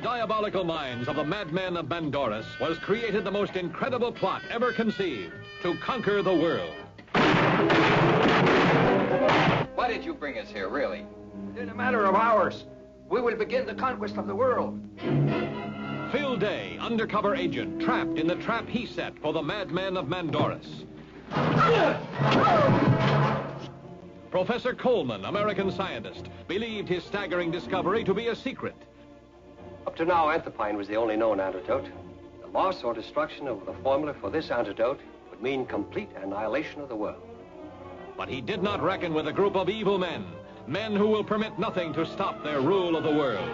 diabolical minds of the Madmen of Mandoras was created the most incredible plot ever conceived to conquer the world. Why did you bring us here, really? In a matter of hours, we will begin the conquest of the world. Phil Day, undercover agent, trapped in the trap he set for the Madmen of Mandoras. Professor Coleman, American scientist, believed his staggering discovery to be a secret. Up to now, anthraquinine was the only known antidote. The loss or destruction of the formula for this antidote would mean complete annihilation of the world. But he did not reckon with a group of evil men, men who will permit nothing to stop their rule of the world.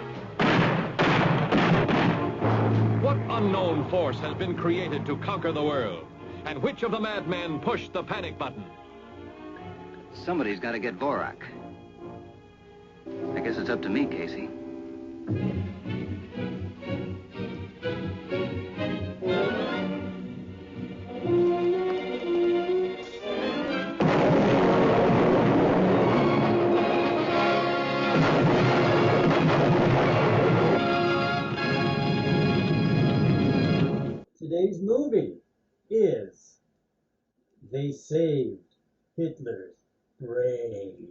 What unknown force has been created to conquer the world? And which of the madmen pushed the panic button? Somebody's got to get Borak. I guess it's up to me, Casey. Today's movie is They Saved Hitler's Brain.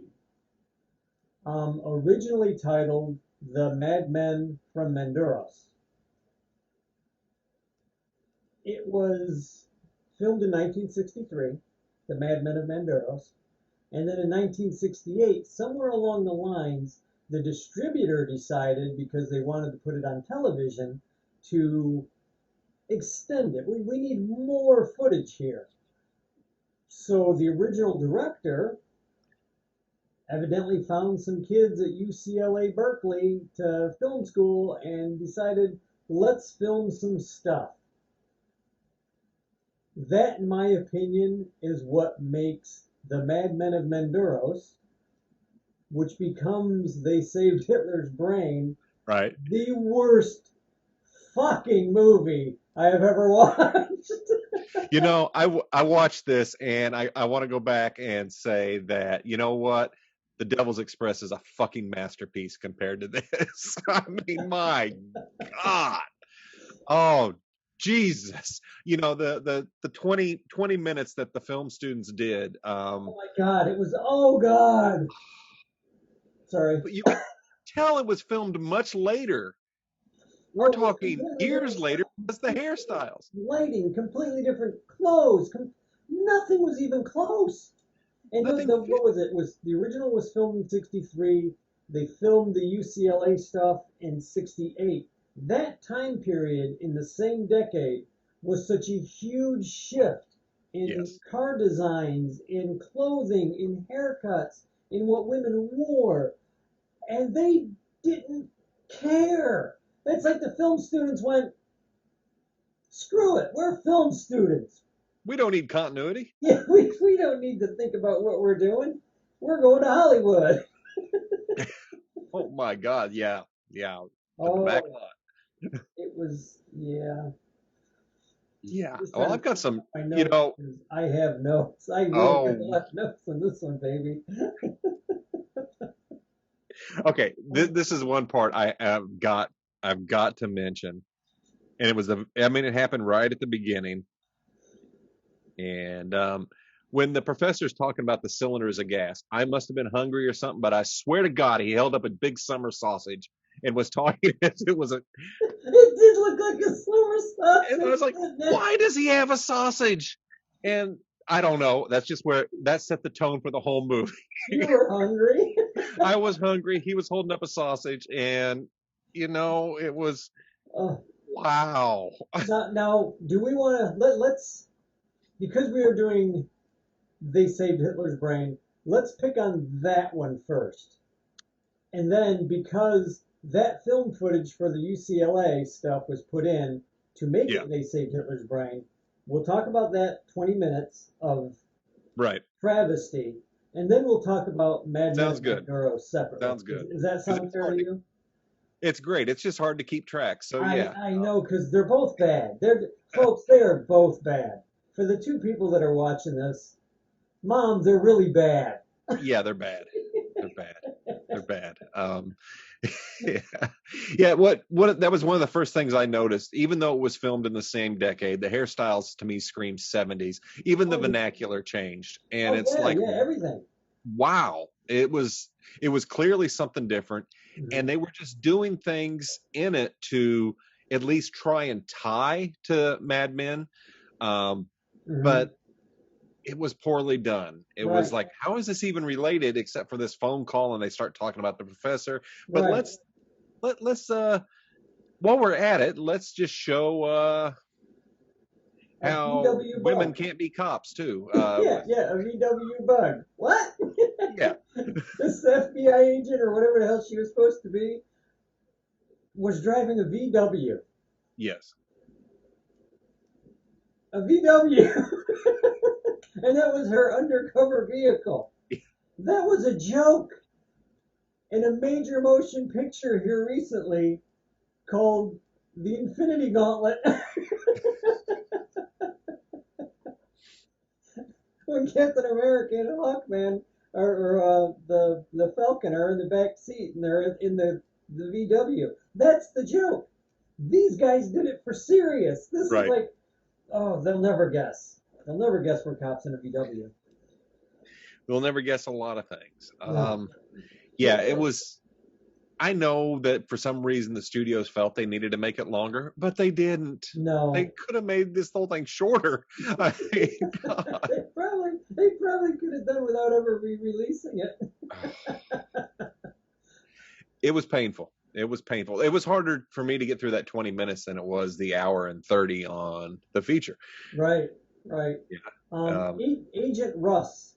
Originally titled The Madmen from Mandoras. It was filmed in 1963, The Madmen of Mandoras, and then in 1968, somewhere along the lines, the distributor decided, because they wanted to put it on television, to extend it. We need more footage here. So the original director evidently found some kids at UCLA Berkeley to film school and decided, let's film some stuff. That, in my opinion, is what makes The Madmen of Mandoras, which becomes They Saved Hitler's Brain, right, the worst fucking movie I have ever watched. You know, I watched this, and I want to go back and say that, you know what? The Devil's Express is a fucking masterpiece compared to this. I mean, my God. Oh, Jesus. You know, the 20 minutes that the film students did. Oh, my God. It was, oh, God. Sorry. But you could tell it was filmed much later. We're talking years later because the hairstyles. Lighting, completely different clothes. Nothing was even close. And what was it? The original was filmed in 63. They filmed the UCLA stuff in 68. That time period in the same decade was such a huge shift in car designs, in clothing, in haircuts, in what women wore. And they didn't care. It's like the film students went, screw it, we're film students. We don't need continuity. Yeah, we don't need to think about what we're doing. We're going to Hollywood. Oh, my God, yeah. Oh, the back lot. It was, yeah. Yeah. Well, I've got some, you know. I have notes. I really have left notes on this one, baby. Okay, this is one part I've got to mention, and it happened right at the beginning, and when the professor's talking about the cylinders of gas, I must have been hungry or something, but I swear to God, he held up a big summer sausage and was talking as it was It did look like a summer sausage. And I was like, why does he have a sausage? And I don't know. That's just where that set the tone for the whole movie. You were hungry. I was hungry. He was holding up a sausage, and you know, it was wow. Now, do we want to let's because we are doing They Saved Hitler's Brain? Let's pick on that one first, and then because that film footage for the UCLA stuff was put in to make it They Saved Hitler's Brain. We'll talk about that 20 minutes of travesty, and then we'll talk about Madmen of Mandoras separately. Sounds good. Does that sound fair to you? It's great. It's just hard to keep track. So I know, because they're both bad. Folks, they are both bad. For the two people that are watching this, Mom, they're really bad. Yeah, they're bad. They're bad. Yeah, yeah. What that was one of the first things I noticed. Even though it was filmed in the same decade, the hairstyles to me scream 70s. Even the Oh, vernacular changed, and oh it's yeah, like, yeah, everything. wow, it was clearly something different, Hmm. and they were just doing things in it to at least try and tie to Mad Men, um, Hmm. but it was poorly done. It was Right, like, how is this even related except for this phone call and they start talking about the professor? But right. let's while we're at it, let's just show A how VW women bug. can't be cops too. Yeah, yeah, a VW bug. What? Yeah, This FBI agent or whatever the hell she was supposed to be was driving a VW. yes, A VW. And that was her undercover vehicle. That was a joke in a major motion picture here recently called The Infinity Gauntlet. When Captain America and Hawkman or the Falcon are in the back seat and they're in the VW. That's the joke. These guys did it for serious. This is right. like, oh, they'll never guess. They'll never guess we're cops in a VW. We'll never guess a lot of things. No. Yeah, But it was. I know that for some reason the studios felt they needed to make it longer, but they didn't. They no. could have made this whole thing shorter. I mean, God. They probably could have done without ever re-releasing it. It was painful. It was painful. It was harder for me to get through that 20 minutes than it was the hour and 30 on the feature. Right, right. Yeah. Um, Agent Russ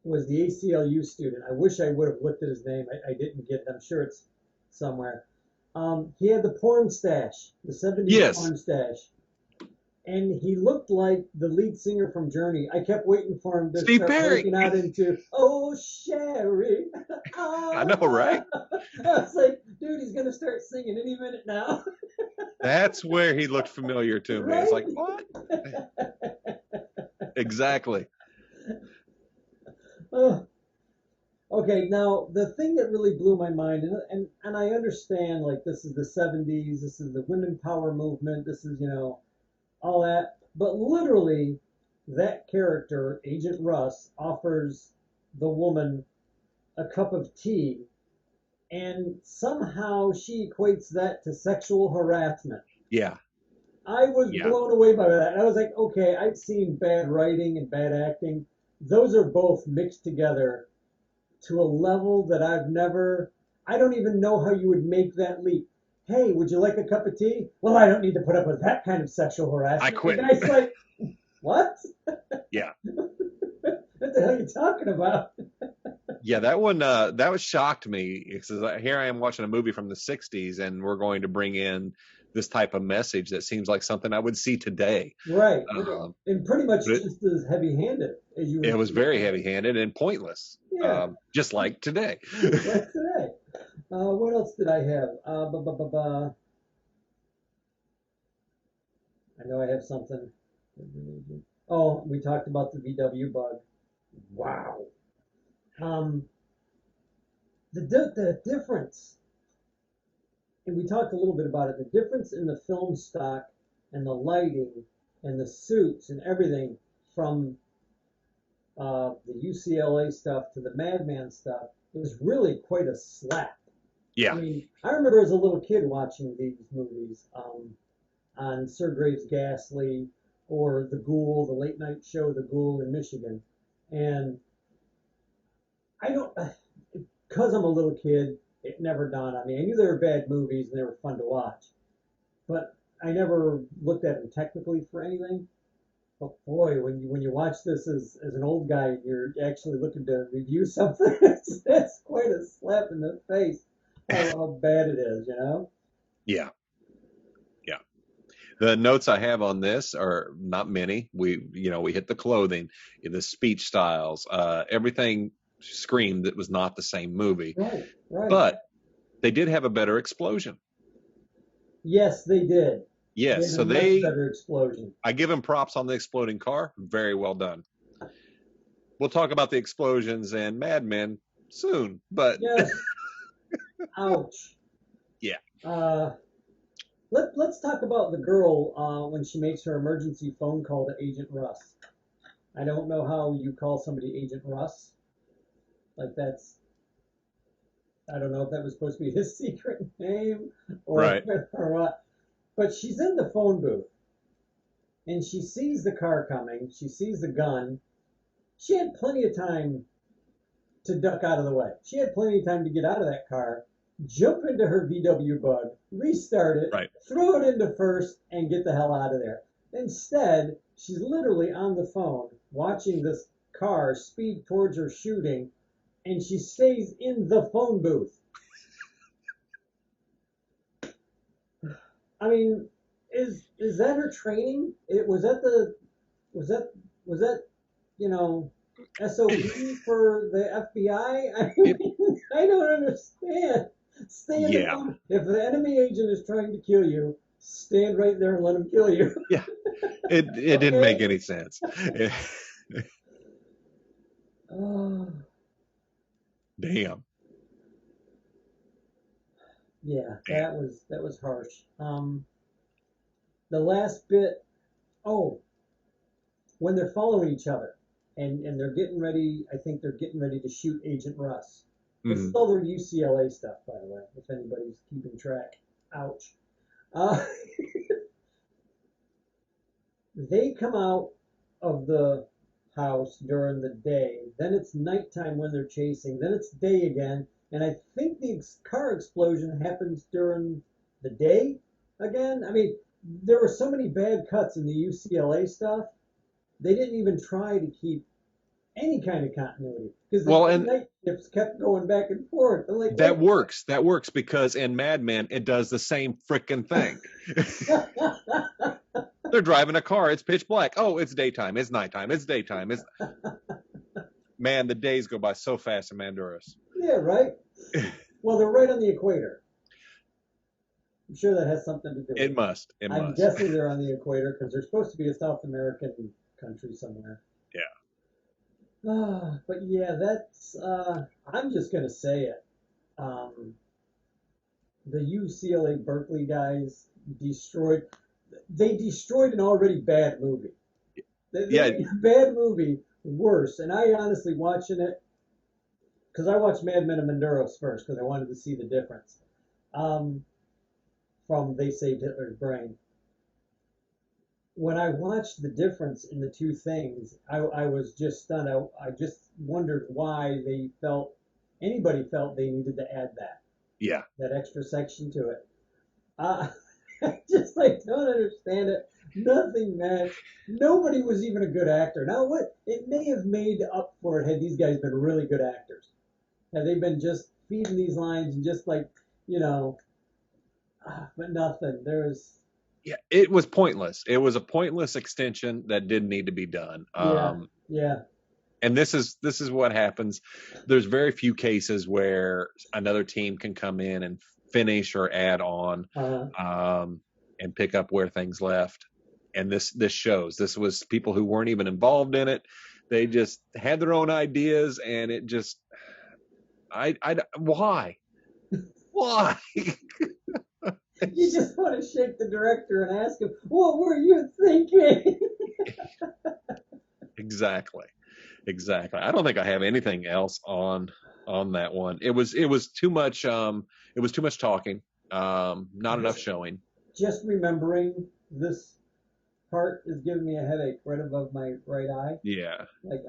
was the ACLU student. I wish I would have looked at his name. I didn't get it. I'm sure it's somewhere. He had the porn stash, the 70s Yes. porn stash. And he looked like the lead singer from Journey. I kept waiting for him to Steve start Perry. breaking out into, "Oh, Sherry." I know, right? I was like, dude, he's going to start singing any minute now. That's where he looked familiar to me. It's like, what? Exactly. Oh. Okay, now the thing that really blew my mind, and I understand, like, this is the 70s, this is the women power movement, this is, all that, but literally, that character, Agent Russ, offers the woman a cup of tea, and somehow she equates that to sexual harassment. Yeah. I was Yeah. blown away by that. I was like, okay, I've seen bad writing and bad acting. Those are both mixed together to a level that I don't even know how you would make that leap. Hey, would you like a cup of tea? Well, I don't need to put up with that kind of sexual harassment. I quit. The guy's like, what? Yeah. What the hell are you talking about? Yeah, that one that was shocked me because here I am watching a movie from the 60s and we're going to bring in this type of message that seems like something I would see today. Right. And pretty much but just as heavy-handed as you would. It was very heavy-handed and pointless. Yeah. Just like today. Like today. What else did I have? I know I have something. Oh, we talked about the VW bug. Wow. The difference, and we talked a little bit about it, the difference in the film stock and the lighting and the suits and everything from the UCLA stuff to the Madman stuff is really quite a slap. Yeah. I mean, I remember as a little kid watching these movies on Sir Graves Ghastly or The Ghoul, the late night show The Ghoul in Michigan. And I don't, because I'm a little kid, it never dawned on me. I knew they were bad movies and they were fun to watch, but I never looked at them technically for anything. But boy, when you watch this as an old guy and you're actually looking to review something, it's quite a slap in the face how bad it is, Yeah. Yeah. The notes I have on this are not many. We hit the clothing, the speech styles, everything screamed that was not the same movie. Right. But they did have a better explosion. Yes, they did. Yes, so much better explosion. I give them props on the exploding car. Very well done. We'll talk about the explosions and Mad Men soon, but yes. Ouch. Yeah. Let's talk about the girl when she makes her emergency phone call to Agent Russ. I don't know how you call somebody Agent Russ. Like I don't know if that was supposed to be his secret name or, Right. or what. But she's in the phone booth and she sees the car coming. She sees the gun. She had plenty of time to duck out of the way. She had plenty of time to get out of that car, jump into her VW Bug, restart it, Right. throw it into first, and get the hell out of there. Instead, she's literally on the phone watching this car speed towards her shooting, and she stays in the phone booth. I mean, is that her training? Was that SOP for the FBI? I mean, I don't understand. Stay in the phone. If the enemy agent is trying to kill you, stand right there and let him kill you. Yeah. It didn't make any sense. Oh. Damn. Yeah, that was harsh. The last bit, when they're following each other and they're getting ready, I think they're getting ready to shoot Agent Russ. This is all their UCLA stuff, by the way, if anybody's keeping track. Ouch. They come out of the house during the day, then it's nighttime when they're chasing, then it's day again, and I think the car explosion happens during the day again. I mean, there were so many bad cuts in the UCLA stuff, they didn't even try to keep any kind of continuity because the night shifts kept going back and forth. Like, that works because in Mad Men it does the same frickin' thing. They're driving a car, it's pitch black. Oh, it's daytime, it's nighttime, it's daytime. Man, the days go by so fast in Mandoras. Yeah, right. Well, they're right on the equator. I'm sure that has something to do with it. It must. I'm guessing they're on the equator because they're supposed to be a South American country somewhere. Yeah. But yeah, that's, I'm just going to say it. The UCLA Berkeley guys destroyed an already bad movie. They made a bad movie worse. And I honestly watching it, because I watched Madmen of Mandoras first because I wanted to see the difference from They Saved Hitler's Brain. When I watched the difference in the two things, I was just stunned. I just wondered why anybody felt they needed to add that. Yeah. That extra section to it. I just don't understand it. Nothing matched. Nobody was even a good actor. Now what? It may have made up for it had these guys been really good actors. Had they been just feeding these lines and just but nothing. Yeah, it was pointless. It was a pointless extension that didn't need to be done. Yeah. And this is what happens. There's very few cases where another team can come in and finish or add on and pick up where things left. And this shows. This was people who weren't even involved in it. They just had their own ideas, and it just why? Why? You just want to shake the director and ask him, what were you thinking? Exactly. I don't think I have anything else on that one. It was too much talking, not enough showing. Just remembering this part is giving me a headache right above my right eye. Yeah. Right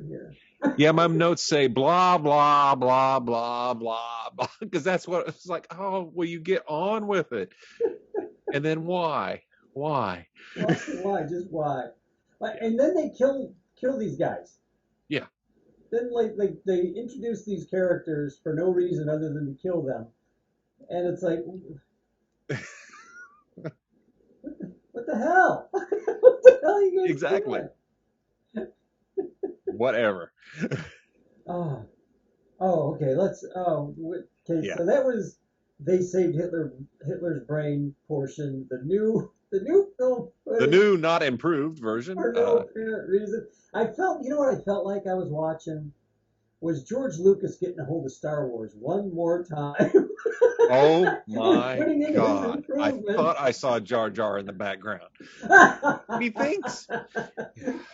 here. Yeah, my notes say blah blah blah blah blah blah because that's what it's like. Oh, will you get on with it? And then why? Why? Just why? And then they kill these guys. Yeah. Then they introduce these characters for no reason other than to kill them, and it's like, what the hell? What the hell are you guys exactly doing? Whatever. Okay. Yeah. So that was They Saved Hitler's Brain portion. The new film. The new, not improved version. For no apparent reason. I felt, you know what I felt like I was watching? was George Lucas getting a hold of Star Wars one more time. Oh my Putting in his God! I improvements. thought I saw Jar Jar in the background. Methinks.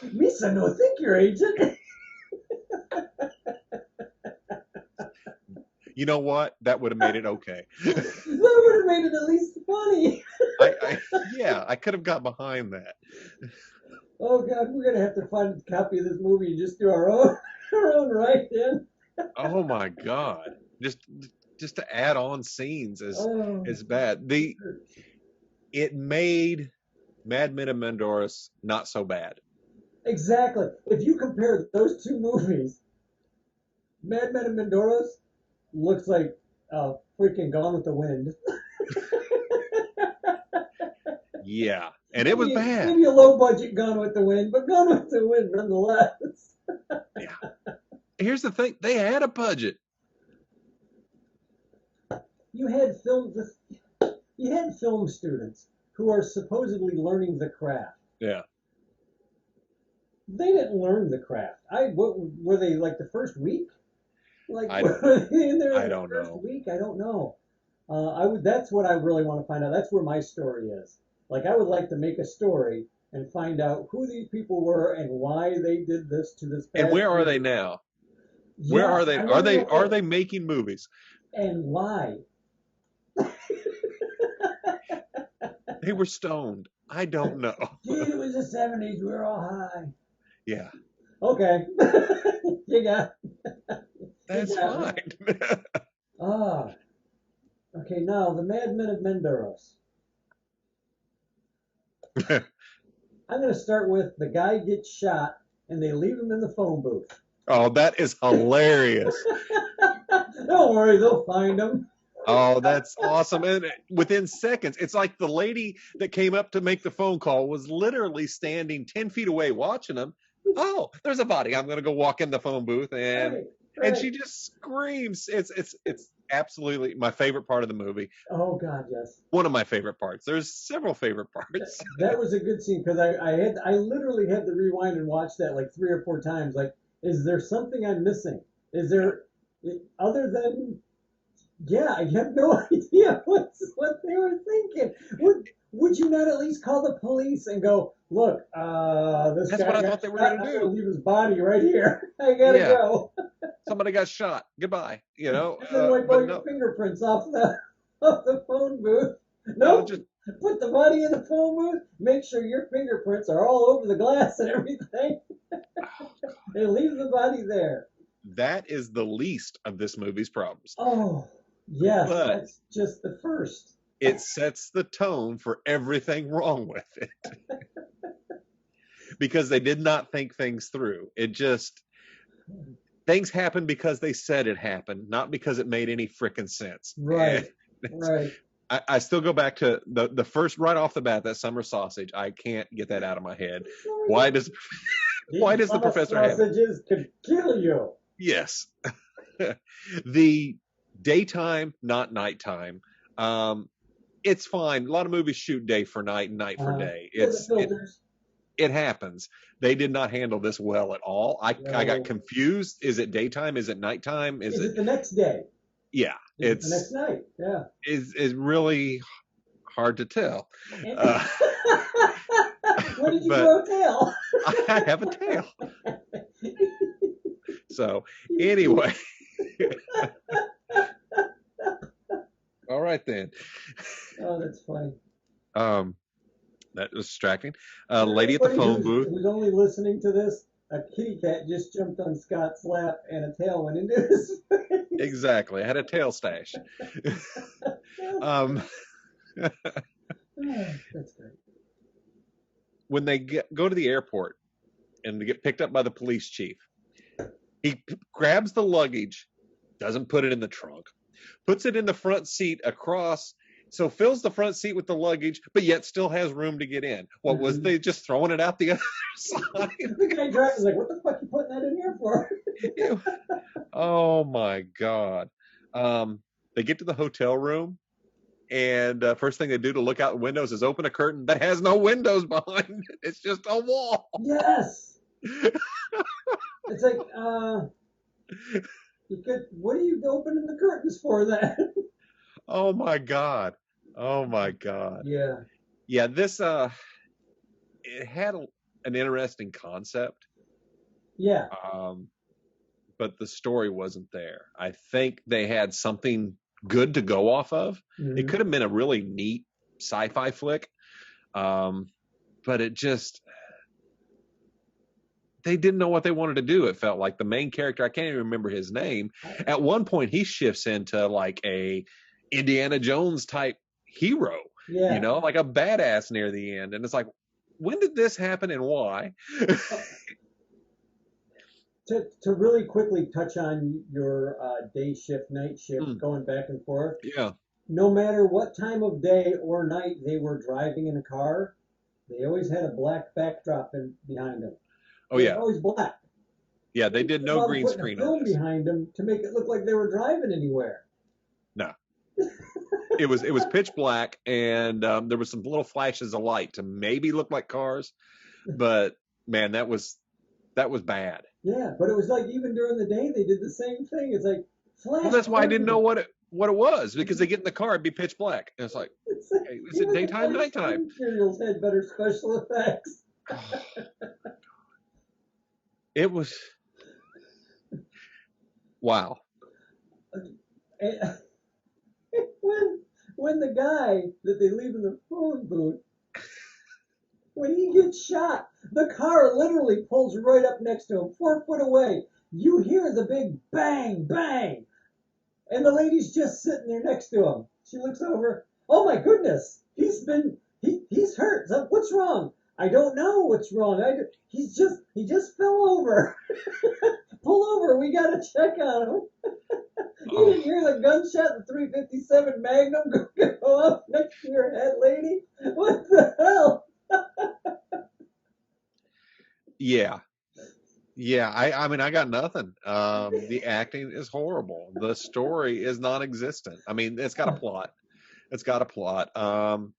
Misa no thinker, agent. You know what? That would have made it okay. That would have made it at least funny. Yeah, I could have got behind that. Oh God, we're gonna have to find a copy of this movie and just do our own right then. Oh my God! Just to add on scenes is bad. It made Madmen of Mandoras not so bad. Exactly. If you compare those two movies, Madmen of Mandoras looks like freaking Gone with the Wind. Yeah, and it was bad. Maybe a low budget Gone with the Wind, but Gone with the Wind nonetheless. Yeah. Here's the thing: they had a budget. You had film students who are supposedly learning the craft. Yeah. They didn't learn the craft. What were they like the first week? Like I were they in there I the don't first know. week? I don't know. That's what I really want to find out. That's where my story is. Like I would like to make a story and find out who these people were and why they did this to this. And where are they now? Yeah, Where are they? Are they making movies? And why? They were stoned. I don't know. Dude, it was the 70s. We were all high. Yeah. Okay. You got. That's fine. Okay, now the Madmen of Mandoras. I'm going to start with the guy gets shot and they leave him in the phone booth. Oh, that is hilarious. Don't worry, they'll find him. Oh, that's awesome. And within seconds, it's like the lady that came up to make the phone call was literally standing 10 feet away watching them. Oh, there's a body. I'm going to go walk in the phone booth. And she just screams. It's absolutely my favorite part of the movie. Oh, God, yes. One of my favorite parts. There's several favorite parts. That was a good scene because I literally had to rewind and watch that like 3 or 4 times. Like, is there something I'm missing? Is there, other than... Yeah, I have no idea what they were thinking. Would you not at least call the police and go, look, this That's guy what I got thought they were shot, going to I'm do. leave his body right here. I gotta go. Somebody got shot. Goodbye. You know. And then wipe all your fingerprints off the phone booth. Nope. Just put the body in the phone booth. Make sure your fingerprints are all over the glass and everything. And leave the body there. That is the least of this movie's problems. Oh. Yes, but that's just the first. It sets the tone for everything wrong with it. Because they did not think things through. It just, things happened because they said it happened, not because it made any frickin' sense. Right, right. I still go back to the first, right off the bat, that summer sausage. I can't get that out of my head. Why does the professor have sausages could kill you? Yes. The daytime, not nighttime. It's fine. A lot of movies shoot day for night and night for day. It happens. They did not handle this well at all. I got confused. Is it daytime? Is it nighttime? Is it the next day? Yeah. It's the next night. Yeah. Is really hard to tell. What did you grow a tail? I have a tail. So anyway. All right then. Oh, that's funny. That was distracting. Lady at the phone booth. Who's only listening to this? A kitty cat just jumped on Scott's lap and a tail went into his face. Exactly. I had a tail stash. That's great. When they go to the airport and they get picked up by the police chief, he grabs the luggage, doesn't put it in the trunk, puts it in the front seat across, so fills the front seat with the luggage, but yet still has room to get in. What was they just throwing it out the other side? The guy driving like, what the fuck are you putting that in here for? Oh my God. They get to the hotel room, and first thing they do to look out the windows is open a curtain that has no windows behind it. It's just a wall. Yes. It's like, What are you opening the curtains for then? Oh my God. Oh my God. Yeah. Yeah, this it had an interesting concept, Yeah. but the story wasn't there. I think they had something good to go off of. It could have been a really neat sci-fi flick, but it just they didn't know what they wanted to do. It felt like the main character, I can't even remember his name. At one point, he shifts into like a Indiana Jones type hero, Yeah. like a badass near the end. And it's like, when did this happen and why? To really quickly touch on your day shift, night shift, going back and forth. Yeah. No matter what time of day or night they were driving in a car, they always had a black backdrop behind them. Oh yeah. Always black. Yeah, they did no green screen on this. Behind them to make it look like they were driving anywhere. No. It was pitch black, and there was some little flashes of light to maybe look like cars, but man, that was bad. Yeah, but it was like even during the day they did the same thing. It's like flash. Well, that's why I didn't know what it was, because they get in the car, it'd be pitch black, and it's like, hey, is it daytime, nighttime? Materials had better special effects. It was wow. When the guy that they leave in the phone booth, when he gets shot, the car literally pulls right up next to him, 4 foot away. You hear the big bang, bang, and the lady's just sitting there next to him. She looks over. Oh my goodness, he's hurt. What's wrong? I don't know what's wrong. He just fell over. Pull over. We gotta check on him. You didn't hear the gunshot, the 357 Magnum go off next to your head, lady? What the hell? Yeah. I mean, I got nothing. The acting is horrible. The story is non-existent. I mean, it's got a plot.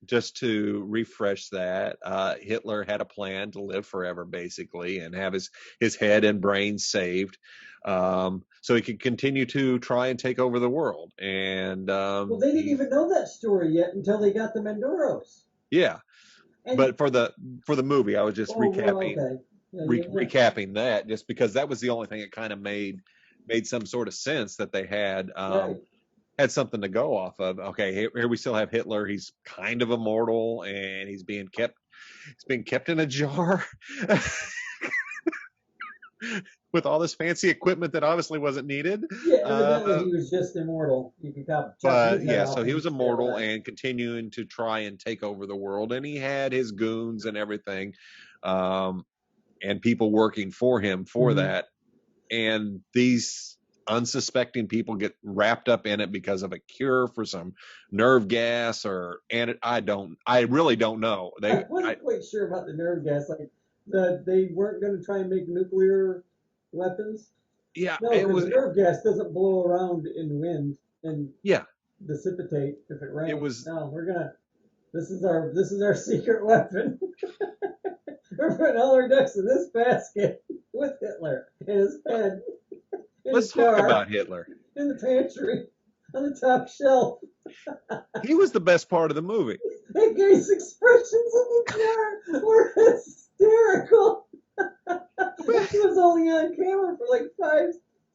Just to refresh that, Hitler had a plan to live forever, basically, and have his head and brain saved, so he could continue to try and take over the world. And well, they didn't even know that story yet until they got the Mandoras. Yeah, but for the movie, I was just recapping. Okay. Recapping that, just because that was the only thing that kind of made some sort of sense, that they had had something to go off of. Okay, here we still have Hitler. He's kind of immortal, and he's being kept in a jar with all this fancy equipment that obviously wasn't needed. Yeah, evidently he was just immortal. You could so he was immortal and continuing to try and take over the world, and he had his goons and everything, and people working for him for that. And these unsuspecting people get wrapped up in it because of a cure for some nerve gas, I really don't know. I wasn't quite sure about the nerve gas. Like they weren't going to try and make nuclear weapons. Yeah, no, because nerve gas doesn't blow around in wind and dissipate if it rains. This is our secret weapon. We're putting all our ducks in this basket with Hitler in his head. Let's talk about Hitler. In the pantry, on the top shelf. He was the best part of the movie. And Gay's expressions in the jar were hysterical. He was only on camera for like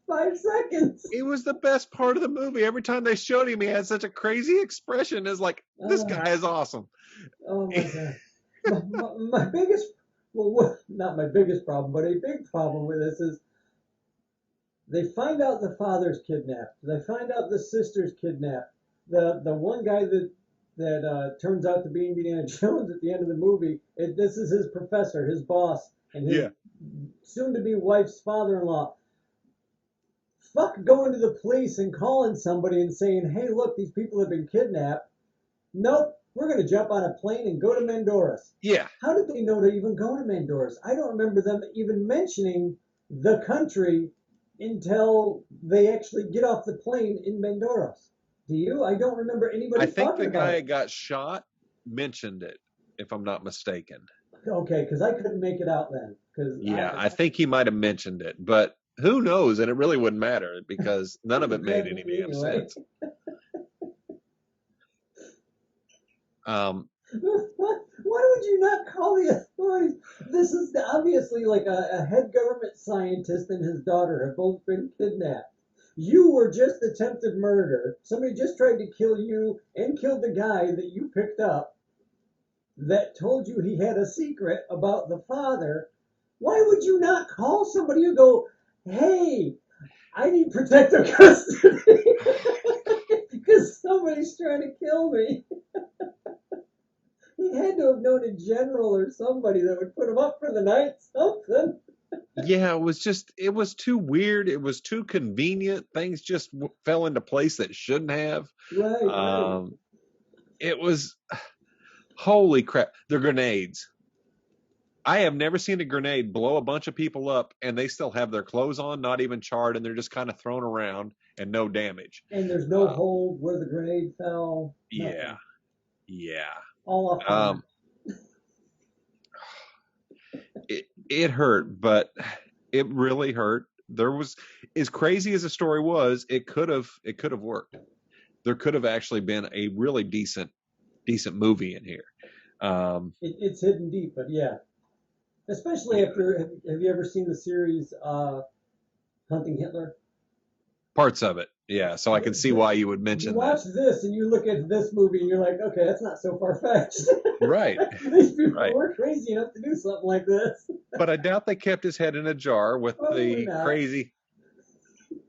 five seconds. He was the best part of the movie. Every time they showed him, he had such a crazy expression. It's like, this guy is awesome. Oh my God. my biggest, not my biggest problem, but a big problem with this is they find out the father's kidnapped. They find out the sister's kidnapped. The one guy that turns out to be Indiana Jones at the end of the movie, this is his professor, his boss, and his soon-to-be wife's father-in-law. Fuck going to the police and calling somebody and saying, hey, look, these people have been kidnapped. Nope, we're going to jump on a plane and go to Mandoras. Yeah. How did they know to even go to Mandoras? I don't remember them even mentioning the country until they actually get off the plane in Mandoras. Do you? I don't remember anybody talking about it. I think the guy that got shot mentioned it, if I'm not mistaken. Okay, because I couldn't make it out then. I think he might have mentioned it, but Who knows? And it really wouldn't matter because none of it made any damn Anyway. sense. Why would you not call the authorities? This is obviously like a head government scientist and his daughter have both been kidnapped. You were just attempted murder. Somebody just tried to kill you and killed the guy that you picked up that told you he had a secret about the father. Why would you not call somebody and go, hey, I need protective custody because somebody's trying to kill me? He had to have known a general or somebody that would put him up for the night, something. Yeah, it was too weird. It was too convenient. Things just fell into place that shouldn't have. Right. It was, holy crap. They're grenades. I have never seen a grenade blow a bunch of people up and they still have their clothes on, not even charred, and they're just kind of thrown around and no damage. And there's no hole where the grenade fell. Yeah. All up. It hurt, but it really hurt. There was, as crazy as the story was, it could have worked. There could have actually been a really decent movie in here. It's hidden deep, but yeah. Especially after, have you ever seen the series Hunting Hitler? Parts of it, yeah. So I can see why you would mention you watch that. this and you look at this movie and you're like, okay, that's not so far-fetched. Right. These people were crazy enough to do something like this. But I doubt they kept his head in a jar with the crazy.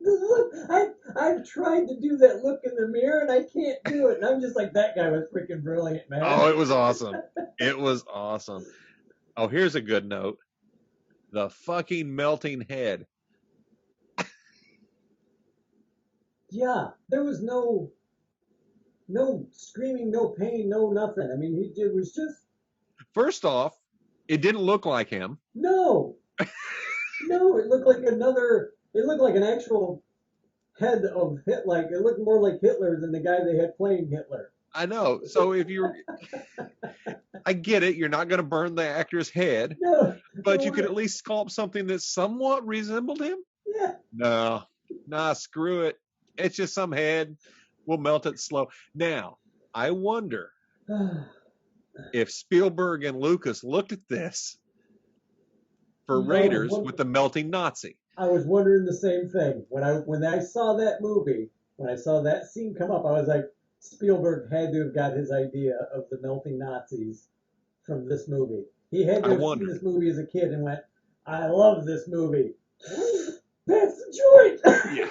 Look, I've tried to do that look in the mirror and I can't do it. And I'm just like, that guy was freaking brilliant, man. Oh, it was awesome. It was awesome. Oh, here's a good note. The fucking melting head. Yeah, there was no screaming, no pain, no nothing. I mean, it was just. First off, it didn't look like him. No, it looked like another. It looked like an actual head of Hitler. Like it looked more like Hitler than the guy they had playing Hitler. I know. So if you're, I get it. You're not going to burn the actor's head, but you could at least sculpt something that somewhat resembled him. Yeah. No, screw it. It's just some head. We'll melt it slow. Now, I wonder if Spielberg and Lucas looked at this for Raiders with the melting Nazi. I was wondering the same thing. When I saw that movie, when I saw that scene come up, I was like, Spielberg had to have got his idea of the melting Nazis from this movie. He had to have seen this movie as a kid and went, I love this movie. That's the joint! Yeah.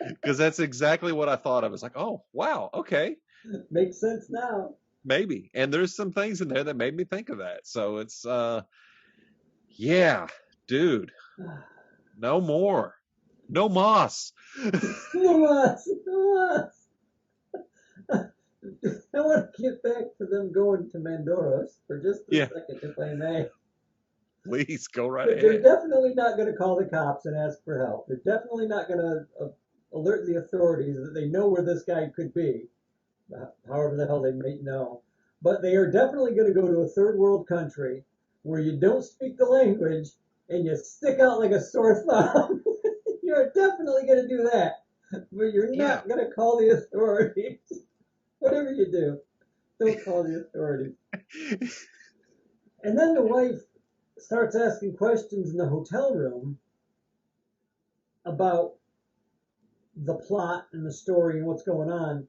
Because that's exactly what I thought of. It's like, oh, wow, okay. Makes sense now. Maybe. And there's some things in there that made me think of that. So it's, yeah, dude. No more. No moss. No moss. I want to get back to them going to Mandoras for just a second, if I may. Please, go right ahead. They're definitely not going to call the cops and ask for help. They're definitely not going to alert the authorities that they know where this guy could be, however the hell they may know. But they are definitely going to go to a third world country where you don't speak the language and you stick out like a sore thumb. You're definitely going to do that. But you're not going to call the authorities. Whatever you do, don't call the authorities. And then the wife starts asking questions in the hotel room about the plot and the story and what's going on.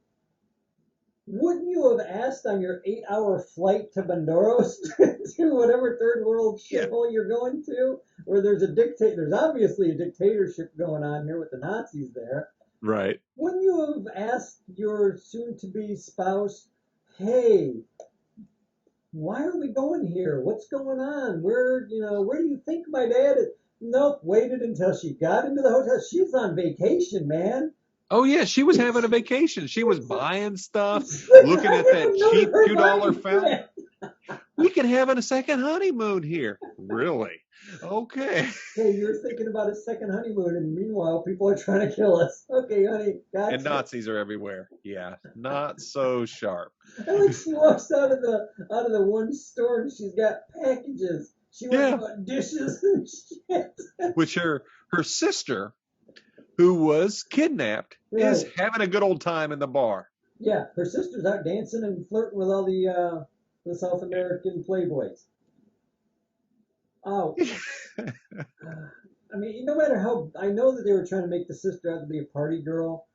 Wouldn't you have asked on your 8-hour flight to Mandoras to whatever third world shithole you're going to, where there's obviously a dictatorship going on here with the Nazis there. Right. Wouldn't you have asked your soon-to-be spouse, hey, why are we going here? What's going on? Where do you think my dad is? Nope, waited until she got into the hotel. She's on vacation, man. Oh, yeah, she was having a vacation. She was buying stuff, looking at that cheap $2 fountain. We could have a second honeymoon here. Really? Okay. Hey, you're thinking about a second honeymoon, and meanwhile, people are trying to kill us. Okay, honey, gotcha. And Nazis are everywhere. Yeah, not so sharp. And like she walks out of the one store, and she's got packages. She was doing dishes and shit. Which her sister, who was kidnapped, is Right. having a good old time in the bar. Yeah, her sister's out dancing and flirting with all the South American playboys. Oh, I mean, no matter how, I know that they were trying to make the sister out to be a party girl,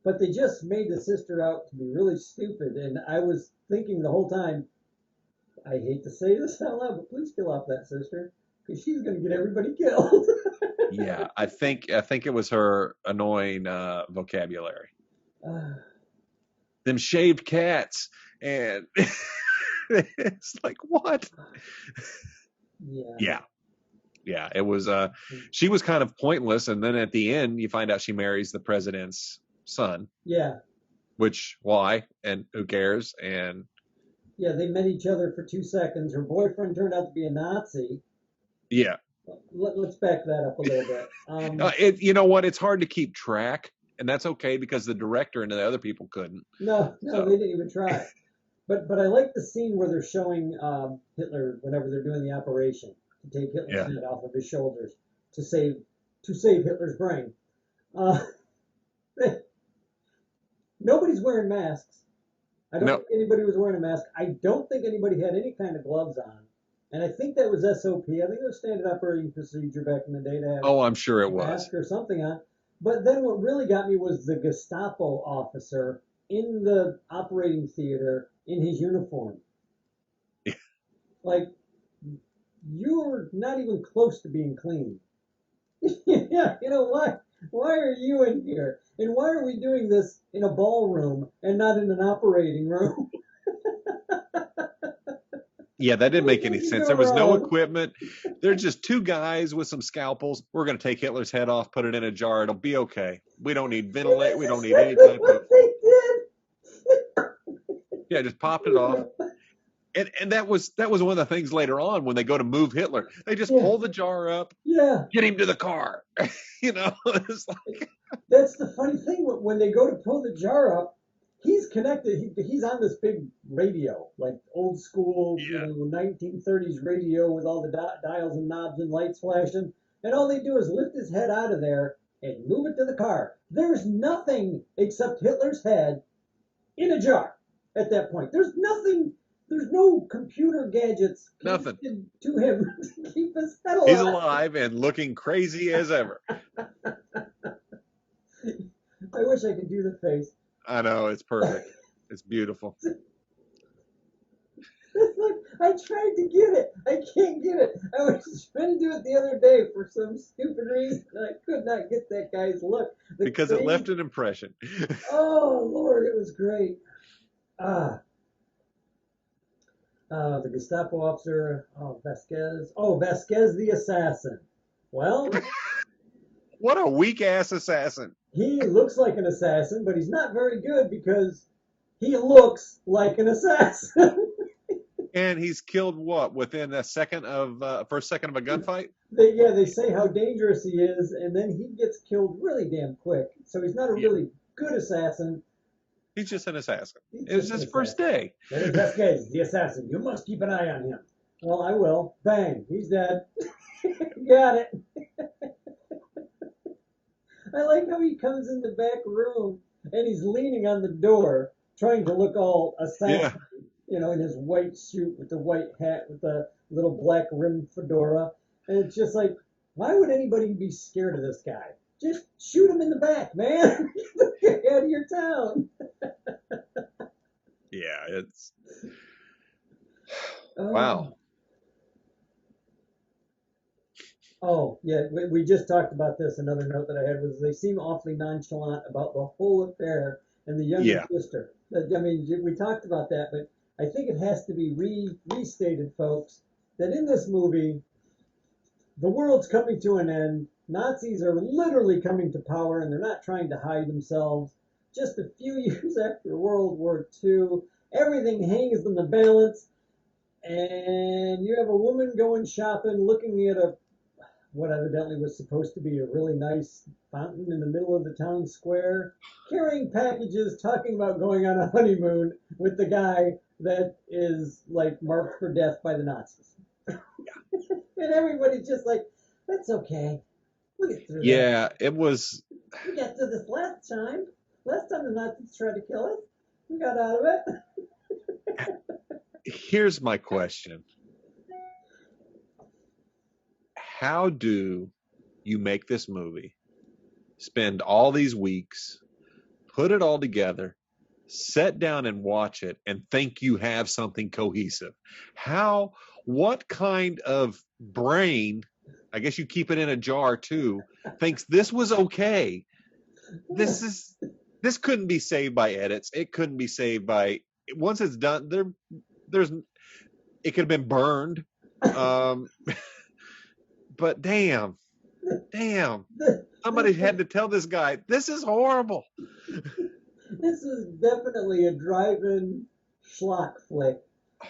but they just made the sister out to be really stupid. And I was thinking the whole time, I hate to say this out loud, but please kill off that sister because she's going to get everybody killed. Yeah, I think it was her annoying vocabulary. Them shaved cats, and it's like, what? Yeah. Yeah, it was. She was kind of pointless, and then at the end, you find out she marries the president's son. Yeah. Which, why, and who cares? And yeah, they met each other for 2 seconds. Her boyfriend turned out to be a Nazi. yeah, Let's back that up a little bit. you know what? It's hard to keep track, and that's okay because the director and the other people couldn't. No, So. they didn't even try. But I like the scene where they're showing Hitler whenever they're doing the operation to take Hitler's head off of his shoulders to save Hitler's brain. Nobody's wearing masks. I don't think anybody was wearing a mask. I don't think anybody had any kind of gloves on. And I think that was SOP. I think it was standard operating procedure back in the day to have I'm sure it was. mask or something on. But then what really got me was the Gestapo officer in the operating theater in his uniform. Like, you're not even close to being clean. Yeah, you know what? Why are you in here? And why are we doing this in a ballroom and not in an operating room? Yeah, that didn't make any sense. There was no equipment. They're just two guys with some scalpels. We're going to take Hitler's head off, put it in a jar. It'll be okay. We don't need ventilate. We don't need any type of... They did. Yeah, just popped it off. And that was one of the things later on when they go to move Hitler. They just pull the jar up. Yeah. Get him to the car. It's like... That's the funny thing. When they go to pull the jar up, he's connected. He's on this big radio, like old school, 1930s radio with all the dials and knobs and lights flashing. And all they do is lift his head out of there and move it to the car. There's nothing except Hitler's head in a jar at that point. There's nothing. There's no computer gadgets connected to him to keep his head alive. He's alive and looking crazy as ever. I wish I could do the face. I know, it's perfect. It's beautiful. Look, I tried to get it. I can't get it. I was trying to do it the other day for some stupid reason. I could not get that guy's look. Because it left an impression. Oh, Lord, it was great. The Gestapo officer, Vasquez. Oh, Vasquez the assassin. Well... What a weak-ass assassin. He looks like an assassin, but he's not very good because he looks like an assassin. And he's killed what? Within a second of first second of a gunfight? They say how dangerous he is, and then he gets killed really damn quick. So he's not a really good assassin. He's just an assassin. It was his first day. Vasquez, the assassin. You must keep an eye on him. Well, I will. Bang. He's dead. Got it. I like how he comes in the back room and he's leaning on the door, trying to look all assassin, in his white suit with the white hat with the little black rimmed fedora. And it's just like, why would anybody be scared of this guy? Just shoot him in the back, man. Get out of your town. Yeah, it's... Wow. Oh, yeah, we just talked about this. Another note that I had was they seem awfully nonchalant about the whole affair and the younger sister. I mean, we talked about that, but I think it has to be restated, folks, that in this movie, the world's coming to an end. Nazis are literally coming to power, and they're not trying to hide themselves. Just a few years after World War II, everything hangs in the balance, and you have a woman going shopping, looking at what evidently was supposed to be a really nice fountain in the middle of the town square, carrying packages, talking about going on a honeymoon with the guy that is, like, marked for death by the Nazis. And everybody's just like, that's okay. We'll get through that. Yeah, it was. We got through this last time. Last time the Nazis tried to kill us. We got out of it. Here's my question. How do you make this movie, spend all these weeks, put it all together, sit down and watch it, and think you have something cohesive? What kind of brain, I guess you keep it in a jar too, thinks this was okay? This couldn't be saved by edits. It couldn't be saved by, once it's done, it could have been burned. But damn, somebody had to tell this guy, this is horrible. This is definitely a drive-in schlock flick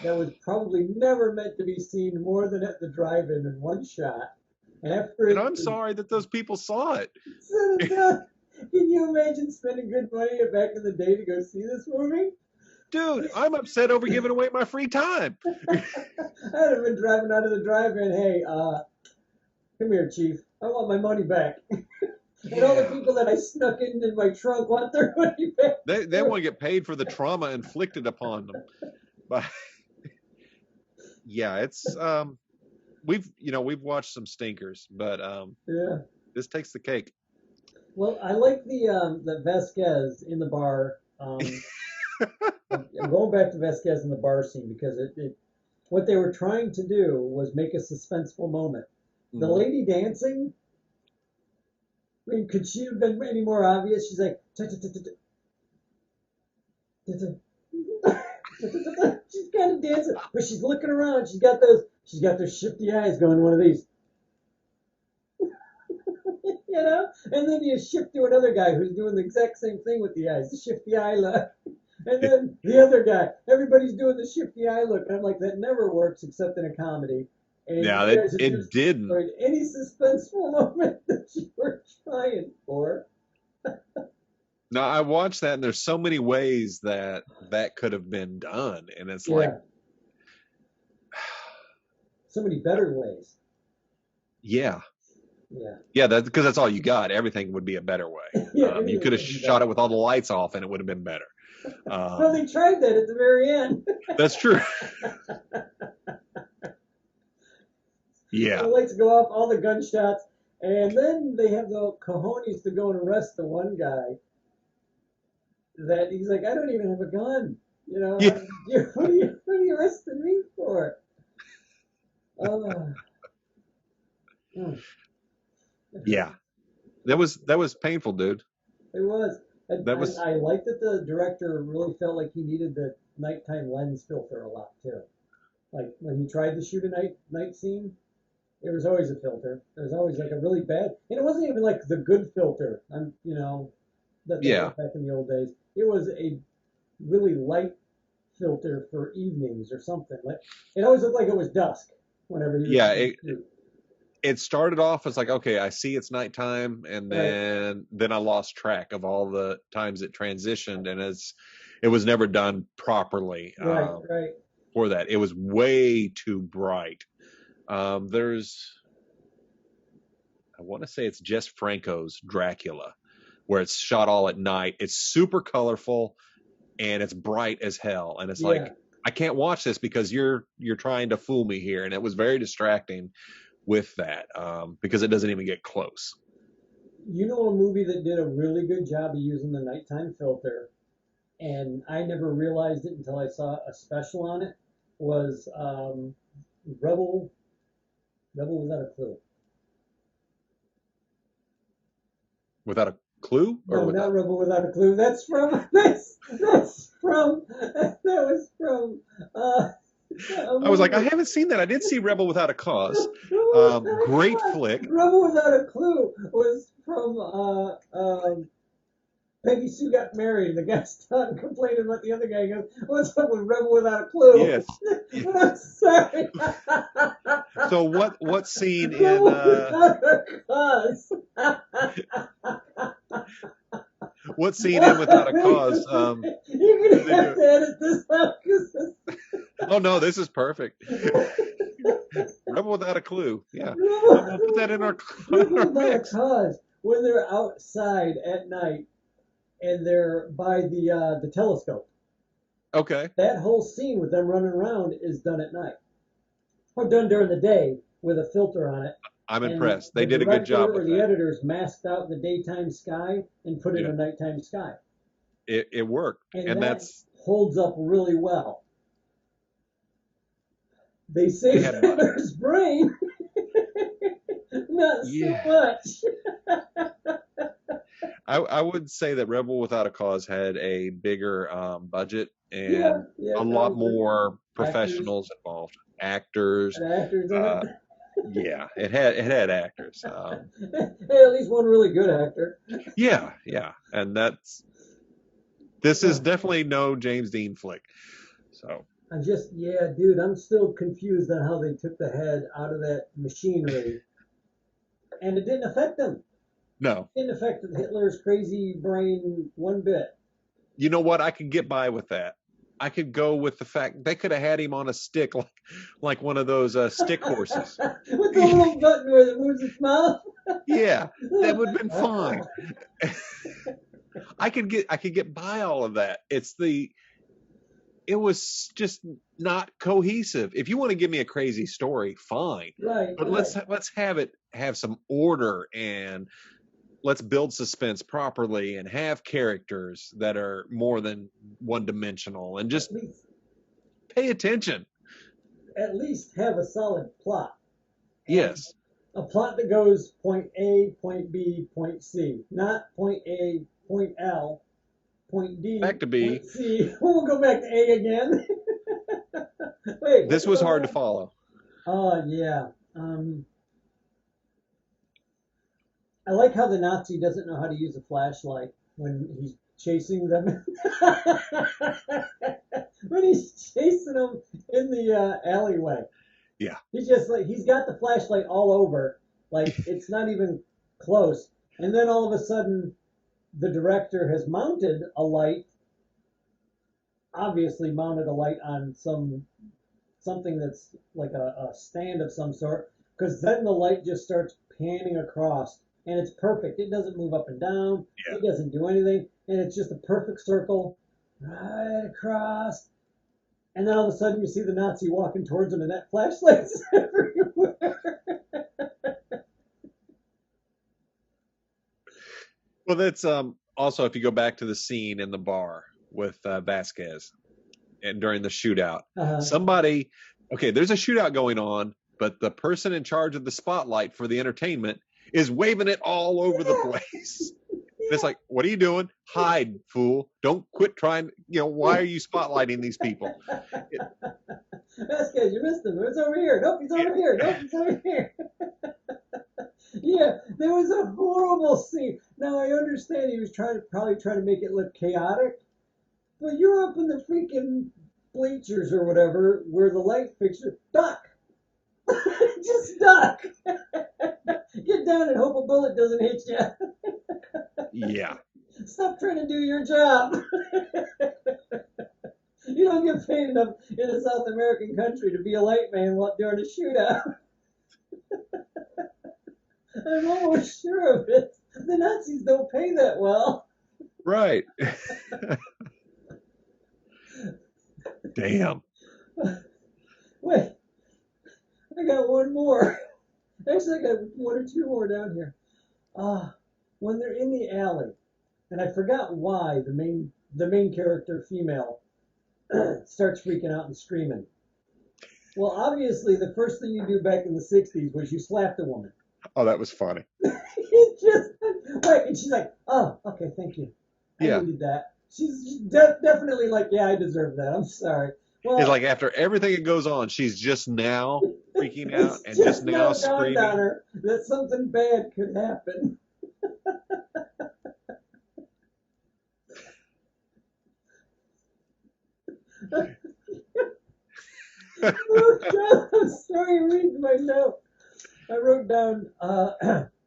that was probably never meant to be seen more than at the drive-in in one shot. And I'm sorry that those people saw it. Can you imagine spending good money back in the day to go see this movie? Dude, I'm upset over giving away my free time. I'd have been driving out of the drive-in, hey, come here, Chief. I want my money back. And all the people that I snuck in my trunk want their money back. They want to get paid for the trauma inflicted upon them. But yeah, it's we've watched some stinkers, but yeah, this takes the cake. Well, I like the Vasquez in the bar. I'm going back to Vasquez in the bar scene because what they were trying to do was make a suspenseful moment. The lady dancing, I mean, could she have been any more obvious? She's like, she's kind of dancing, but she's looking around. She's got those shifty eyes going one of these. You know? And then you shift to another guy who's doing the exact same thing with the eyes, the shifty eye look. And then the other guy, everybody's doing the shifty eye look. And I'm like, that never works except in a comedy. And yeah, it didn't. Any suspenseful moment that you were trying for. No, I watched that, and there's so many ways that could have been done, and it's like so many better ways. Yeah. Yeah. Yeah, because that's all you got. Everything would be a better way. You could have shot it with all the lights off, and it would have been better. Well, they tried that at the very end. That's true. Yeah. The lights go off, all the gunshots, and then they have the cojones to go and arrest the one guy. That he's like, I don't even have a gun. You know, yeah. What are you arresting me for? Yeah, that was painful, dude. It was. I like that the director really felt like he needed the nighttime lens filter a lot too. Like when he tried to shoot a night scene, there was always a filter. There was always like a really bad, and it wasn't even like the good filter. That they had back in the old days. It was a really light filter for evenings or something. Like it always looked like it was dusk whenever he was it started off as like, okay, I see it's nighttime, and then I lost track of all the times it transitioned, and it was never done properly. Right. For that, it was way too bright. I want to say it's Jess Franco's Dracula, where it's shot all at night. It's super colorful, and it's bright as hell, and it's like, I can't watch this because you're trying to fool me here, and it was very distracting with that, because it doesn't even get close. You know a movie that did a really good job of using the nighttime filter, and I never realized it until I saw a special on it, was Rebel Without a Clue. Without a clue? No, not Rebel Without a Clue. That was from I was like, I haven't seen that. I did see Rebel Without a Cause. Great flick. Rebel Without a Clue was from Peggy Sue Got Married. The guy's done complaining about the other guy. He goes, what's up with Rebel Without a Clue? Yes. I'm sorry. So what scene in Rebel Without a Cause. What scene in Without a Cause? You're going to have to edit this out. Oh, no, this is perfect. Rebel Without a Clue. Yeah. We'll put that in our, Rebel Without a mix. Cause. When they're outside at night and they're by the telescope. Okay. That whole scene with them running around is done at night. Or done during the day with a filter on it. I'm And impressed. They the did a good job director or with the that. editors masked out the daytime sky and put in Yeah. a nighttime sky. It worked. And And that holds up really well. They saved had Hitler's brain. Not Yeah. so much. I would say that Rebel Without a Cause had a bigger budget and Yeah, a lot probably. more professionals involved. Actors. And actors in it. Yeah, it had actors. Hey, at least one really good actor. Yeah, and this is definitely no James Dean flick. So Dude, I'm still confused on how they took the head out of that machinery, and it didn't affect them. no, It didn't affect Hitler's crazy brain one bit. you know what? I could get by with that. I could go with the fact they could have had him on a stick, like one of those stick horses. With the little button where it moves its mouth. Yeah, that would have been fine. I could get by all of that. It was just not cohesive. If you want to give me a crazy story, fine. Right. But let's have some order, and let's build suspense properly and have characters that are more than one dimensional and just pay attention. At least have a solid plot. Yes. A plot that goes point A, point B, point C. Not point A, point L, point D, Back to B. point C. We'll go back to A again. Wait. This was hard to follow. Oh, yeah. I like how the Nazi doesn't know how to use a flashlight when he's chasing them. When he's chasing them in the alleyway. Yeah. He's just like, he's got the flashlight all over. Like, it's not even close. And then all of a sudden, the director has mounted a light, obviously mounted a light on something that's like a stand of some sort, because then the light just starts panning across. And it's perfect. It doesn't move up and down. Yeah. It doesn't do anything. And it's just a perfect circle right across. And then all of a sudden you see the Nazi walking towards him and that flashlight's everywhere. Well, that's also, if you go back to the scene in the bar with Vasquez and during the shootout, somebody, okay, there's a shootout going on, but the person in charge of the spotlight for the entertainment is waving it all over the place. It's like, what are you doing? Hide, fool. Don't quit trying. Why are you spotlighting these people? Vasquez, you missed him. It's over here. Nope, he's over here. Nope, he's over here. Yeah, there was a horrible scene. Now, I understand he was probably trying to make it look chaotic, but you're up in the freaking bleachers or whatever where the light fixture. Duck! Just duck! Get down and hope a bullet doesn't hit you. Yeah. Stop trying to do your job. You don't get paid enough in a South American country to be a light man while during a shootout. I'm almost sure of it. The Nazis don't pay that well. Right. Damn. Wait. I got one more. Actually, I got one or two more down here. When they're in the alley, and I forgot why the main character, female, starts freaking out and screaming. Well, obviously, the first thing you do back in the 60s was you slap the woman. Oh, that was funny. And she's like, oh, okay, thank you. I needed that. She's definitely like, yeah, I deserve that. I'm sorry. Well, it's like after everything that goes on, she's just now freaking out and just now screaming. Dawned on her that something bad could happen. I'm sorry, reading my note. I wrote down,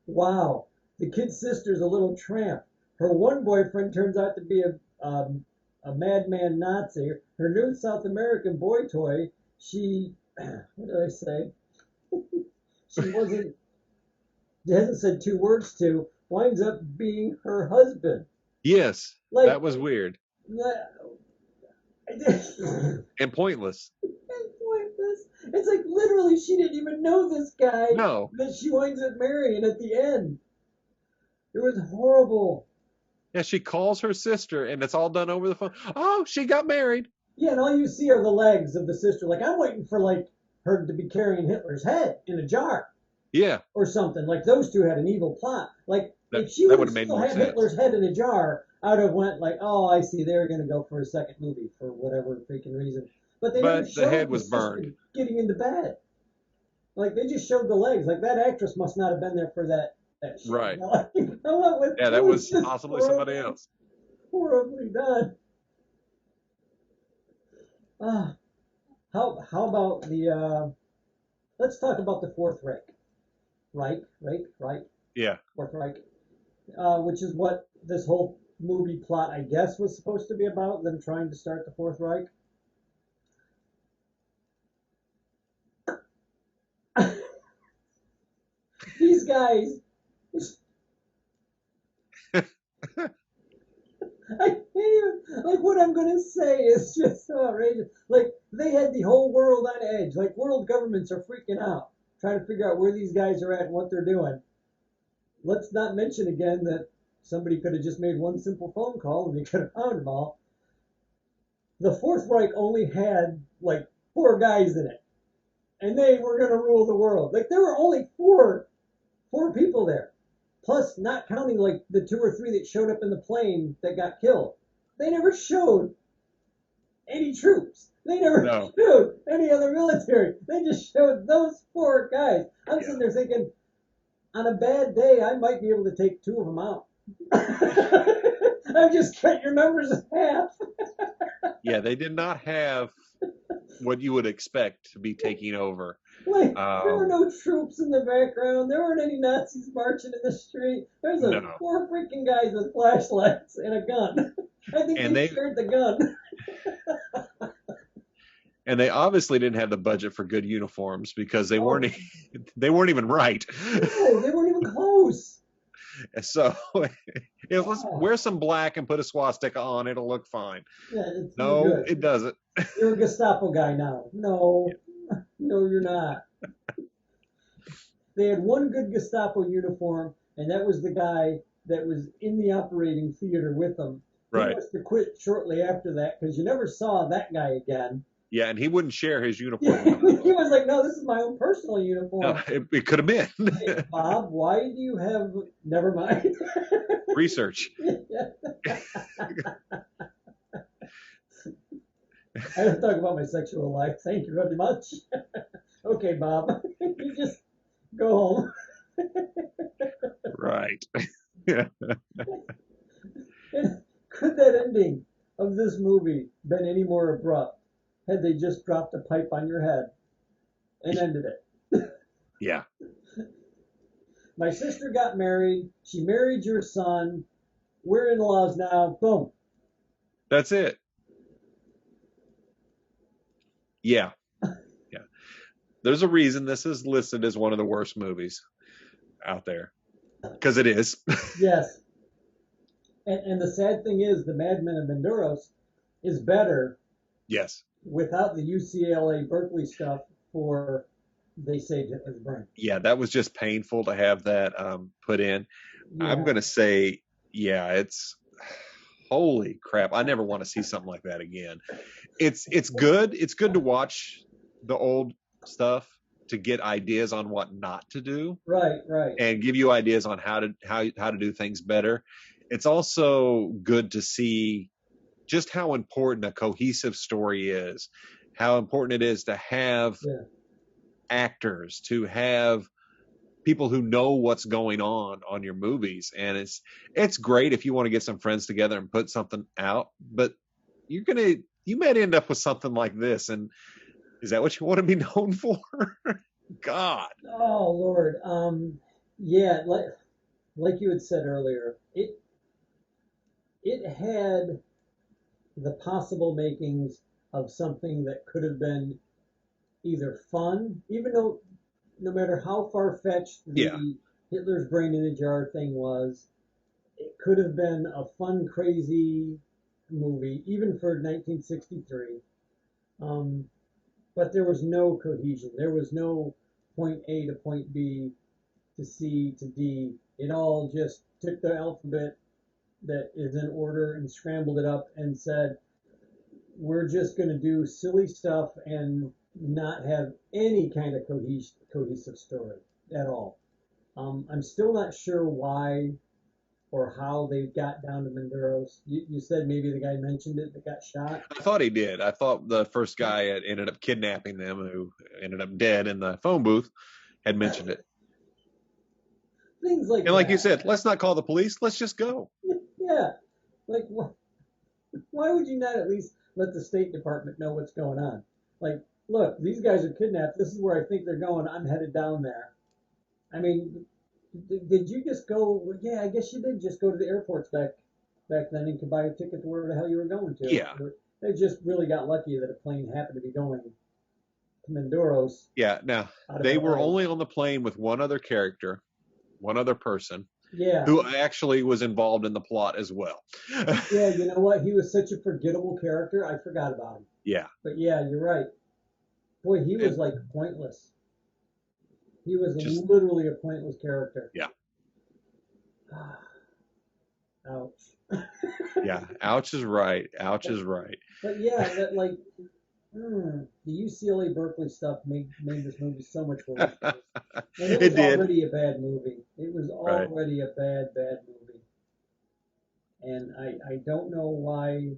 wow, the kid's sister's a little tramp. Her one boyfriend turns out to be a madman Nazi. Her new South American boy toy, what did I say? she hasn't said 2 words to, winds up being her husband. Yes, Like, that was weird and pointless. pointless. It's like literally she didn't even know this guy No. that she winds up marrying at the end. It was horrible. Yeah, she calls her sister, and it's all done over the phone. Oh, she got married. Yeah, and all you see are the legs of the sister. Like, I'm waiting for, like, her to be carrying Hitler's head in a jar. Yeah. Or something. Like, those two had an evil plot. Like, if she that would would've made still more had sense. Hitler's head in a jar, I would have went like, oh, I see, they're going to go for a second movie for whatever freaking reason. But they never But showed the head the was sister burned. getting into bed. Like, they just showed the legs. Like, that actress must not have been there for that shit. Right. Yeah, that was possibly somebody else. Horribly done. How about the let's talk about the Fourth Reich. Right? Yeah. Fourth Reich. Which is what this whole movie plot, I guess, was supposed to be about, them trying to start the Fourth Reich. These guys. I can't even, like, what I'm going to say is just so outrageous. Like, they had the whole world on edge. Like, world governments are freaking out, trying to figure out where these guys are at and what they're doing. Let's not mention again that somebody could have just made one simple phone call and they could have found them all. The Fourth Reich only had, like, 4 guys in it. And they were going to rule the world. Like, there were only four people there. Plus, not counting, like, the 2 or 3 that showed up in the plane that got killed. They never showed any troops. They never showed any other military. They just showed those 4 guys. I'm sitting there thinking, on a bad day, I might be able to take 2 of them out. I've just cut your numbers in half. Yeah, they did not have what you would expect to be taking over. Like, there were no troops in the background. There weren't any Nazis marching in the street. There's 4 freaking guys with flashlights and a gun. I think they shared the gun. And they obviously didn't have the budget for good uniforms because they weren't even right. No, they weren't even close. So let's wear some black and put a swastika on. It'll look fine. Yeah, no, it doesn't. You're a Gestapo guy now. No, you're not. They had one good Gestapo uniform, and that was the guy that was in the operating theater with them. Right. He must have quit shortly after that because you never saw that guy again. Yeah, and he wouldn't share his uniform. He was like, no, this is my own personal uniform. No, it could have been. Hey, Bob, why do you have... Never mind. Research. I don't talk about my sexual life. Thank you very much. Okay, Bob. You just go home. Right. Could that ending of this movie been any more abrupt had they just dropped a pipe on your head and ended it? Yeah. My sister got married. She married your son. We're in-laws now. Boom. That's it. Yeah. Yeah. There's a reason this is listed as one of the worst movies out there. Because it is. Yes. And the sad thing is, the Madmen of Mandoras is better. Yes. Without the UCLA Berkeley stuff for They Saved Hitler's Brain. Yeah, that was just painful to have that put in. Yeah. I'm going to say, yeah, it's... Holy crap. I never want to see something like that again. It's good. It's good to watch the old stuff to get ideas on what not to do. Right. And give you ideas on how to do things better. It's also good to see just how important a cohesive story is, how important it is to have actors, to have people who know what's going on your movies. And it's great if you want to get some friends together and put something out, but you might end up with something like this. And is that what you want to be known for? God. Oh Lord. Yeah, like you had said earlier, it had the possible makings of something that could have been either fun, even though no matter how far-fetched the Yeah. Hitler's brain in a jar thing was, it could have been a fun, crazy movie, even for 1963. But there was no cohesion. There was no point A to point B to C to D. It all just took the alphabet that is in order and scrambled it up and said, we're just going to do silly stuff and not have any kind of cohesive story at all. I'm still not sure why or how they got down to Mandoras. You said maybe the guy mentioned it that got shot. I thought he did. I thought the first guy had ended up kidnapping them, who ended up dead in the phone booth, had mentioned it. Things like And like that. you said, let's not call the police. Let's just go. Yeah. Like, why would you not at least let the State Department know what's going on? Like, look, these guys are kidnapped. This is where I think they're going. I'm headed down there. I mean, did you just go? Well, yeah, I guess you did just go to the airports back then and could buy a ticket to wherever the hell you were going to. Yeah. They just really got lucky that a plane happened to be going to Mandoras. Yeah. Now, they were only on the plane with one other character, one other person, Yeah. who actually was involved in the plot as well. Yeah, you know what? He was such a forgettable character. I forgot about him. Yeah. But yeah, you're right. Boy, he was like pointless. He was Just- literally a pointless character. Yeah. Ouch. Yeah. Ouch is right. Ouch is right. But yeah, that like the UCLA Berkeley stuff made this movie so much worse. And it was It did. already a bad movie. It was Right. already a bad movie. And I don't know why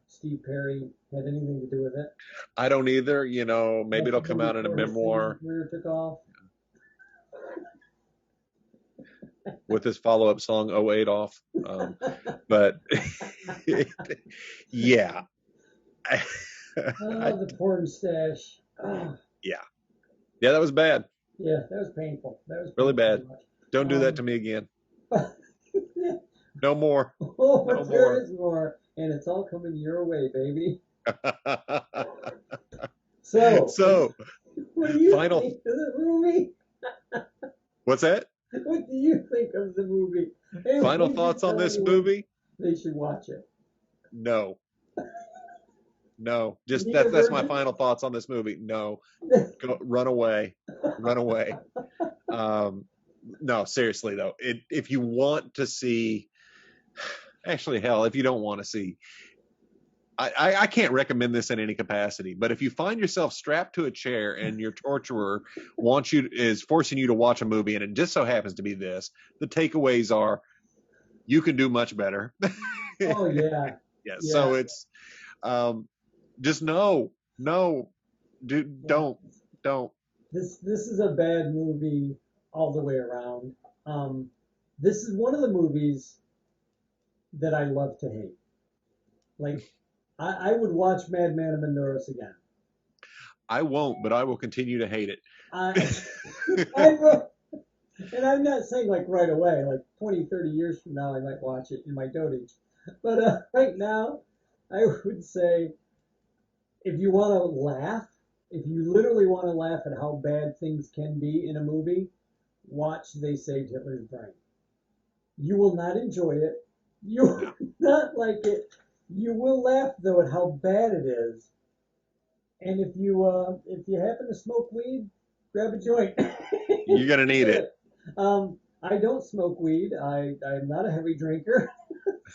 Steve Perry had anything to do with it. I don't either. You know, maybe it'll come out in a Before his memoir singing career took off. with his follow-up song 08 off. But yeah. Oh, the porn stash. Oh, Yeah, that was bad. yeah, that was painful. That was Really painful bad. to Don't do that to me again. No more. Oh, No but more. there is more, and it's all coming your way, baby. So, what do you final- think of the movie? What's that? What do you think of the movie? And Final would you thoughts on tell this anyone movie? They should watch it. No. No. Just Neither that's my virgin? final thoughts on this movie. No. Go, run away. Run away. No, seriously though. If you want to see, actually, hell, if you don't want to see, I can't recommend this in any capacity, but if you find yourself strapped to a chair and your torturer is forcing you to watch a movie and it just so happens to be this, the takeaways are you can do much better. Oh yeah. Yeah. Yeah. So it's just don't. This is a bad movie all the way around. This is one of the movies that I love to hate. Like, I would watch Madmen of Mandoras again. I won't, but I will continue to hate it. I will. And I'm not saying like right away, like 20, 30 years from now I might watch it in my dotage. But right now, I would say if you want to laugh, if you literally want to laugh at how bad things can be in a movie, watch They Saved Hitler's Brain. You will not enjoy it. You will not like it. You will laugh though at how bad it is. And if you happen to smoke weed, grab a joint. You're gonna need it. I don't smoke weed. I'm not a heavy drinker.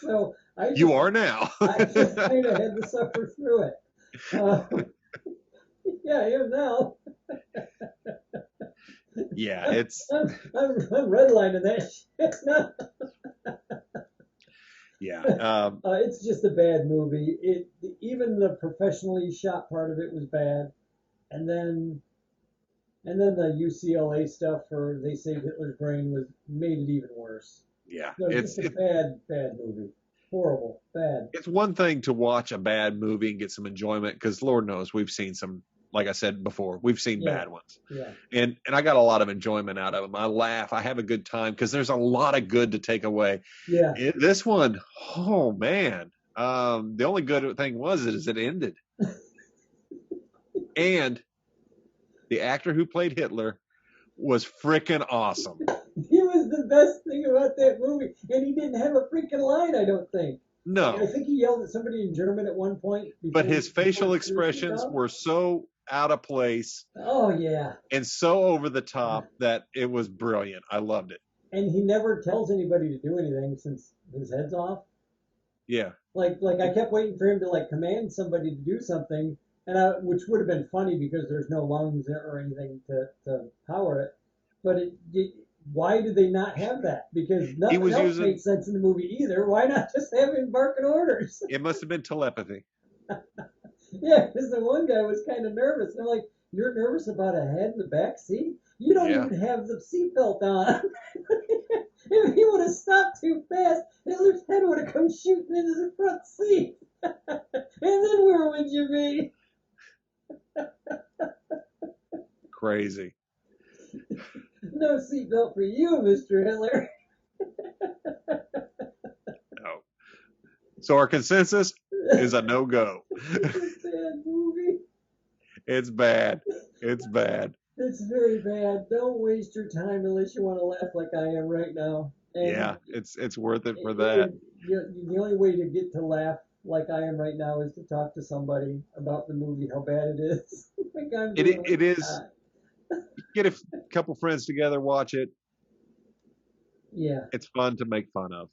So You are now. I just kind of had to suffer through it. Yeah, I am now. Yeah, it's I'm redlining that shit. yeah. It's just a bad movie. Even the professionally shot part of it was bad, and then the UCLA stuff for They Saved Hitler's Brain made it even worse. Yeah, So it's just a bad movie. Horrible, bad. It's one thing to watch a bad movie and get some enjoyment because Lord knows we've seen some. Like I said before, we've seen bad ones. Yeah. And I got a lot of enjoyment out of them. I laugh. I have a good time because there's a lot of good to take away. Yeah. This one, oh man. The only good thing is it ended. And the actor who played Hitler was freaking awesome. He was the best thing about that movie, and he didn't have a freaking line, I don't think. No. I think he yelled at somebody in German at one point. But his facial expressions were so out of place. Oh, yeah. And so over the top that it was brilliant. I loved it. And he never tells anybody to do anything since his head's off. Yeah. Like I kept waiting for him to like command somebody to do something, which would have been funny because there's no lungs or anything to power it. But why did they not have that? Because nothing else made sense in the movie either. Why not just have him barking orders? It must have been telepathy. Yeah, because the one guy was kind of nervous. And I'm like, you're nervous about a head in the back seat? You don't even have the seatbelt on. If he would have stopped too fast, his head would have come shooting into the front seat. And then where would you be? Crazy. No seatbelt for you, Mr. Hitler. No. So our consensus is a no-go. It's a bad movie. It's bad. It's bad. It's very bad. Don't waste your time unless you want to laugh like I am right now. And yeah, it's worth it for that. The only way to get to laugh like I am right now is to talk to somebody about the movie, how bad it is. It is. Get a couple friends together, watch it. Yeah. It's fun to make fun of.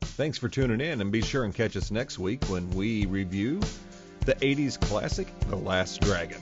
Thanks for tuning in, and be sure and catch us next week when we review the 80s classic, The Last Dragon.